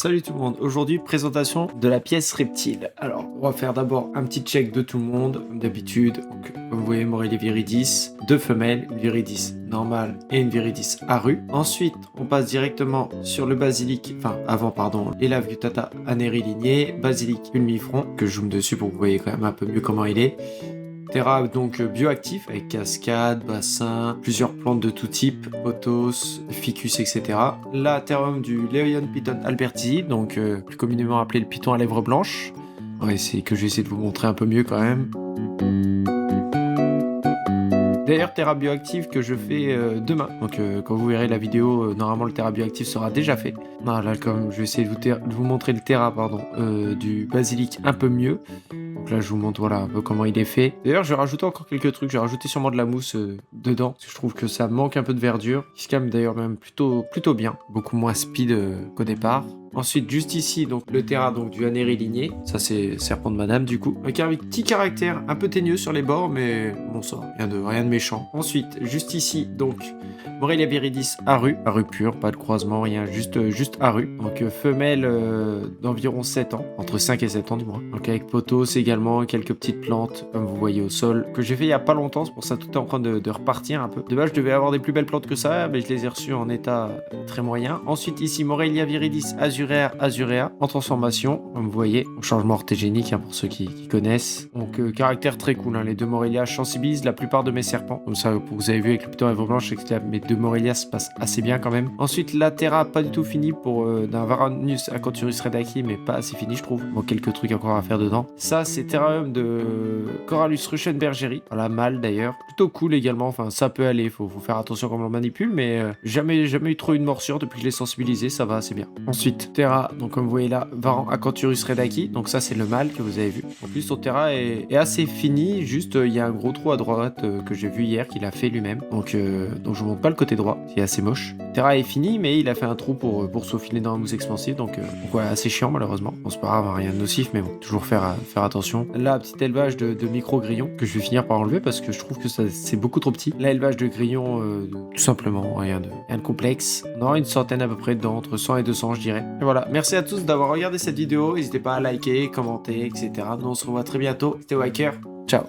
Salut tout le monde, aujourd'hui présentation de la pièce reptile. Alors on va faire d'abord un petit check de tout le monde, comme d'habitude. Donc, comme vous voyez, Morelia viridis, deux femelles, une viridis normale et une viridis arue. Ensuite on passe directement sur le basilic, Elave gutata aneri ligné, basilic ulmifront, que je zoome dessus pour que vous voyez quand même un peu mieux comment il est. Terra donc bioactif avec cascade, bassin, plusieurs plantes de tout type, pothos, ficus, etc. La terrarium du Leoion Python albertii, donc plus communément appelé le python à lèvres blanches. Ouais, c'est que je vais essayer de vous montrer un peu mieux quand même. D'ailleurs, Terra bioactif que je fais demain. Donc quand vous verrez la vidéo, normalement le Terra bioactif sera déjà fait. Là, comme je vais essayer de vous montrer le Terra du basilic un peu mieux. Donc là, je vous montre voilà un peu comment il est fait. D'ailleurs, je vais rajouter encore quelques trucs. Je vais rajouter sûrement de la mousse dedans. Parce que je trouve que ça manque un peu de verdure. Qui se calme d'ailleurs même plutôt bien. Beaucoup moins speed qu'au départ. Ensuite, juste ici, donc le terrain donc, du Aneri ligné. Ça, c'est serpent de madame, du coup. Avec un petit caractère un peu teigneux sur les bords, mais bon, ça, rien de méchant. Ensuite, juste ici, donc, Morelia viridis arue. Arue pure, pas de croisement, rien, juste arue. Donc, femelle d'environ 7 ans. Entre 5 et 7 ans, du moins. Donc, avec pothos également, quelques petites plantes, comme vous voyez au sol, que j'ai fait il y a pas longtemps. C'est pour ça tout est en train de repartir un peu. De base, je devais avoir des plus belles plantes que ça, mais je les ai reçues en état très moyen. Ensuite, ici, Morelia viridis azurea en transformation, comme vous voyez, en changement orthogénique pour ceux qui connaissent. Donc caractère très cool, les deux Morelia sensibilisent la plupart de mes serpents. Comme ça, vous avez vu avec le python lèvres blanches, mes deux Morelia se passent assez bien quand même. Ensuite, la Terra, pas du tout fini pour d'un Varanus Acanthurus redaki, mais pas assez fini je trouve. Bon, quelques trucs encore à faire dedans. Ça, c'est Terrarium de Corallus Ruschenbergeri, voilà, mâle d'ailleurs. Plutôt cool également, enfin ça peut aller, faut faire attention comment on le manipule, mais jamais eu trop une morsure depuis que je l'ai sensibilisé, ça va assez bien. Ensuite, Terra, donc comme vous voyez là, Varan Acanthurus redaki, donc ça c'est le mâle que vous avez vu. En plus son Terra est assez fini, juste il y a un gros trou à droite que j'ai vu hier qu'il a fait lui-même, donc je vous montre pas le côté droit, qui est assez moche. Terra est fini, mais il a fait un trou pour se filer dans la mousse expansive, donc ouais, assez chiant malheureusement. Bon c'est pas grave, rien de nocif, mais bon, toujours faire attention. Là, petit élevage de micro-grillons, que je vais finir par enlever parce que je trouve que c'est beaucoup trop petit. Là, élevage de grillons, tout simplement, rien de complexe. On aura une centaine à peu près dedans, entre 100 et 200 je dirais. Et voilà, merci à tous d'avoir regardé cette vidéo, n'hésitez pas à liker, commenter, etc. Nous on se revoit très bientôt, c'était Wacker, ciao.